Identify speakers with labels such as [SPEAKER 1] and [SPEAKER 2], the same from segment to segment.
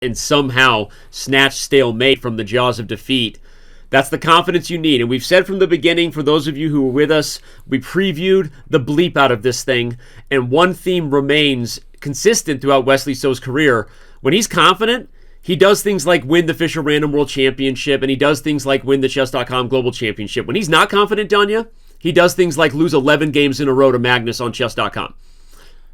[SPEAKER 1] and somehow snatch stalemate from the jaws of defeat. That's the confidence you need. And we've said from the beginning, for those of you who were with us, we previewed the bleep out of this thing. And one theme remains consistent throughout Wesley So's career. When he's confident, he does things like win the Fisher Random World Championship, and he does things like win the Chess.com Global Championship. When he's not confident, Danya, he does things like lose 11 games in a row to Magnus on Chess.com.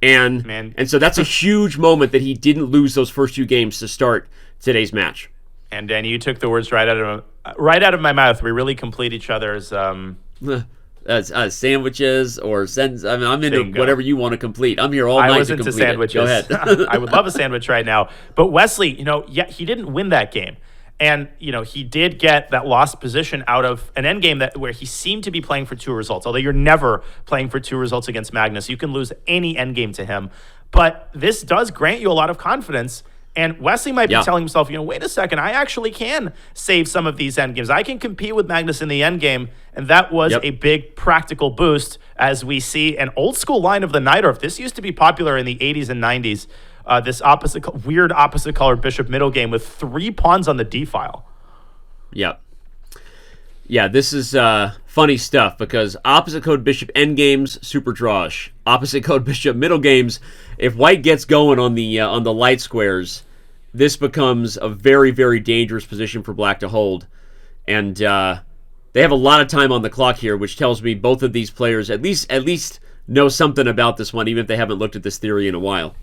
[SPEAKER 1] And so that's a huge moment that he didn't lose those first 2 games to start today's match.
[SPEAKER 2] And Danny, you took the words right out of my mouth. We really complete each other's
[SPEAKER 1] sandwiches or sentence. I mean, I'm into whatever you want to complete. I'm here all night.
[SPEAKER 2] I was
[SPEAKER 1] to
[SPEAKER 2] into
[SPEAKER 1] complete
[SPEAKER 2] sandwiches.
[SPEAKER 1] It. Go ahead.
[SPEAKER 2] I would love a sandwich right now. But Wesley, he didn't win that game. And, he did get that lost position out of an endgame where he seemed to be playing for 2 results. Although you're never playing for 2 results against Magnus. You can lose any endgame to him. But this does grant you a lot of confidence. And Wesley might be telling himself, wait a second, I actually can save some of these endgames. I can compete with Magnus in the endgame. And that was a big practical boost as we see an old school line of the Knorf. This used to be popular in the 80s and 90s. This weird opposite colored bishop middle game with 3 pawns on the D file.
[SPEAKER 1] Yep. Yeah, this is funny stuff because opposite code bishop endgames, super drawish. Opposite code bishop middle games, if white gets going on the light squares, this becomes a very, very dangerous position for black to hold. And they have a lot of time on the clock here, which tells me both of these players at least know something about this one, even if they haven't looked at this theory in a while.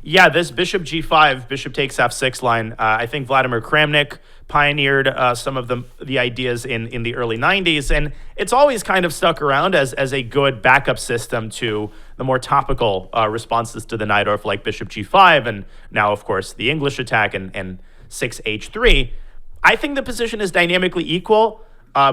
[SPEAKER 2] Yeah, this bishop g5, bishop takes f6 line, I think Vladimir Kramnik pioneered some of the ideas in the early 90s, and it's always kind of stuck around as a good backup system to the more topical responses to the Knorf, like bishop g5, and now, of course, the English attack and 6h3. I think the position is dynamically equal.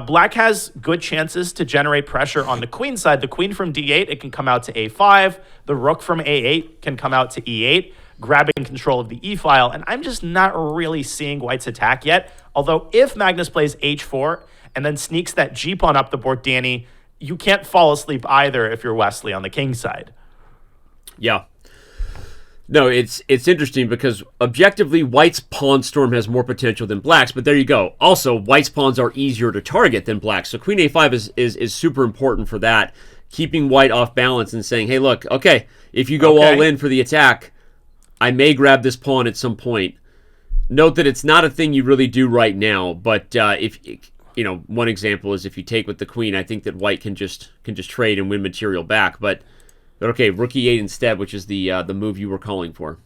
[SPEAKER 2] Black has good chances to generate pressure on the queen side. The queen from d8, it can come out to a5. The rook from a8 can come out to e8, grabbing control of the e file. And I'm just not really seeing white's attack yet. Although if Magnus plays h4 and then sneaks that g pawn up the board, Danny, you can't fall asleep either if you're Wesley on the king side.
[SPEAKER 1] Yeah. No, it's interesting because objectively, white's pawn storm has more potential than black's, but there you go. Also, white's pawns are easier to target than black's, so queen a5 is super important for that, keeping white off balance and saying, hey, look, okay, if you go all in for the attack, I may grab this pawn at some point. Note that it's not a thing you really do right now, but if one example is if you take with the queen, I think that white can just trade and win material back, But okay, rook e8 instead, which is the move you were calling for.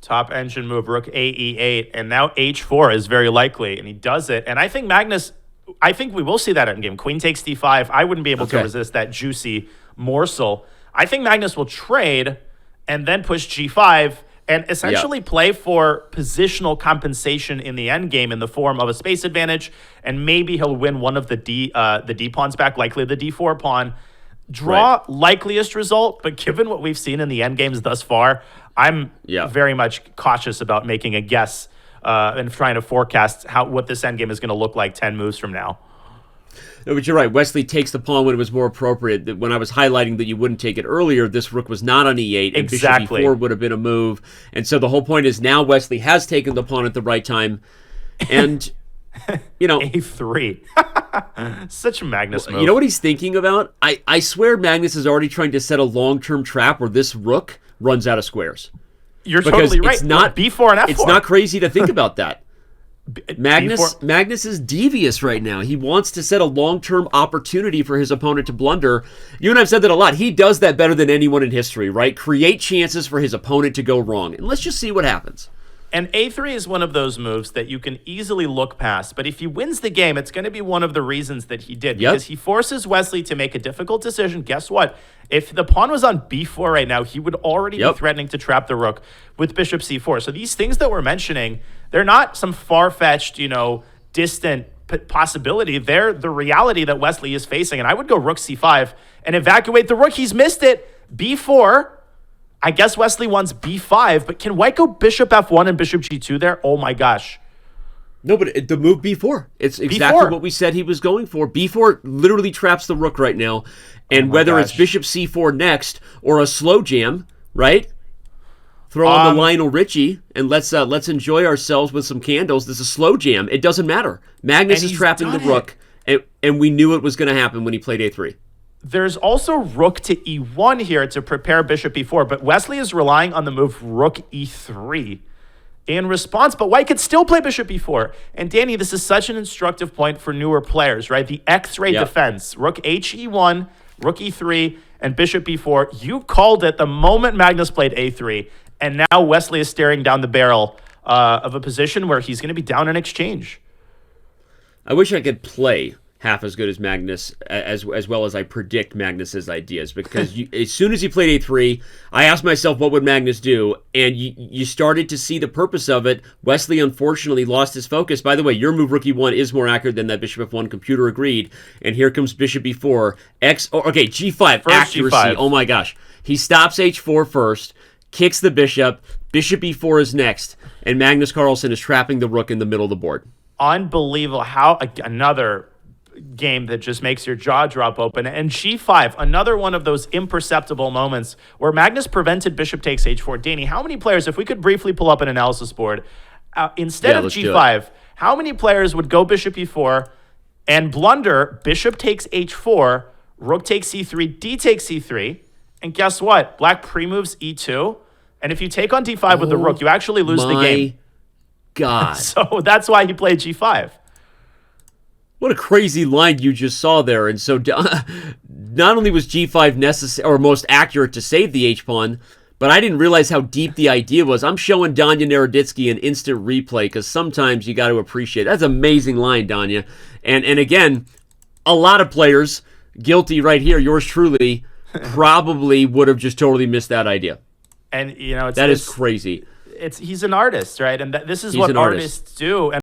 [SPEAKER 2] Top engine move, rook a e8, and now h4 is very likely, and he does it. And I think Magnus, we will see that in game. Queen takes d5. I wouldn't be able to resist that juicy morsel. I think Magnus will trade and then push g5 and essentially play for positional compensation in the endgame in the form of a space advantage, and maybe he'll win one of the D pawns back, likely the d4 pawn. Draw likeliest result, but given what we've seen in the endgames thus far, I'm very much cautious about making a guess and trying to forecast what this endgame is going to look like 10 moves from now.
[SPEAKER 1] No, but you're right. Wesley takes the pawn when it was more appropriate. When I was highlighting that you wouldn't take it earlier, this rook was not on e8, and bishop e4 would have been a move. And so the whole point is now Wesley has taken the pawn at the right time, and
[SPEAKER 2] a3. Such a Magnus move.
[SPEAKER 1] You know what he's thinking about? I swear Magnus is already trying to set a long-term trap where this rook runs out of squares.
[SPEAKER 2] You're totally right.
[SPEAKER 1] It's not
[SPEAKER 2] b4 and f4.
[SPEAKER 1] It's not crazy to think about that. Magnus is devious right now. He wants to set a long-term opportunity for his opponent to blunder. You and I have said that a lot. He does that better than anyone in history, right? Create chances for his opponent to go wrong. And let's just see what happens.
[SPEAKER 2] And a3 is one of those moves that you can easily look past. But if he wins the game, it's going to be one of the reasons that he did. Because he forces Wesley to make a difficult decision. Guess what? If the pawn was on b4 right now, he would already be threatening to trap the rook with bishop c4. So these things that we're mentioning, they're not some far-fetched, distant possibility. They're the reality that Wesley is facing. And I would go rook c5 and evacuate the rook. He's missed it. b4. I guess Wesley wants b5, but can white go bishop f1 and bishop g2 there? Oh my gosh.
[SPEAKER 1] No, but the move b4. It's exactly what we said he was going for. b4 literally traps the rook right now. And whether it's bishop c4 next or a slow jam, right? Throw on the Lionel Richie and let's enjoy ourselves with some candles. This is a slow jam. It doesn't matter. Magnus is trapping the rook, and we knew it was going to happen when he played a3.
[SPEAKER 2] There's also rook to e1 here to prepare bishop e4, but Wesley is relying on the move rook e3 in response, but white could still play bishop e4. And Danny, this is such an instructive point for newer players, right? The X-ray defense, rook h e1, rook e3, and bishop e4. You called it the moment Magnus played a3, and now Wesley is staring down the barrel of a position where he's going to be down in exchange.
[SPEAKER 1] I wish I could play half as good as Magnus, as well as I predict Magnus's ideas, because as soon as he played a3, I asked myself, what would Magnus do? And you started to see the purpose of it. Wesley, unfortunately, lost his focus. By the way, your move, rook e1, is more accurate than that bishop f1. Computer agreed. And here comes bishop e4. Okay, g5,
[SPEAKER 2] first
[SPEAKER 1] accuracy.
[SPEAKER 2] G5.
[SPEAKER 1] Oh my gosh. He stops h4 first, kicks the bishop e4 is next, and Magnus Carlsen is trapping the rook in the middle of the board.
[SPEAKER 2] Unbelievable. How another game that just makes your jaw drop open. And g5, another one of those imperceptible moments where Magnus prevented bishop takes h4. Danny, how many players, if we could briefly pull up an analysis board, instead of g5, how many players would go bishop e4 and blunder bishop takes h4, rook takes c3, d takes c3, and guess what? Black pre-moves e2, and if you take on d5 with the rook, you actually lose the game.
[SPEAKER 1] God.
[SPEAKER 2] So that's why he played g5.
[SPEAKER 1] What a crazy line you just saw there. And so not only was g5 necessary or most accurate to save the h-pawn, but I didn't realize how deep the idea was. I'm showing Danya Naroditsky an instant replay because sometimes you got to appreciate it. That's an amazing line, Danya. And again, a lot of players, guilty right here, yours truly, probably would have just totally missed that idea.
[SPEAKER 2] And, you know,
[SPEAKER 1] that is crazy.
[SPEAKER 2] He's an artist, right? And this is what artists do. And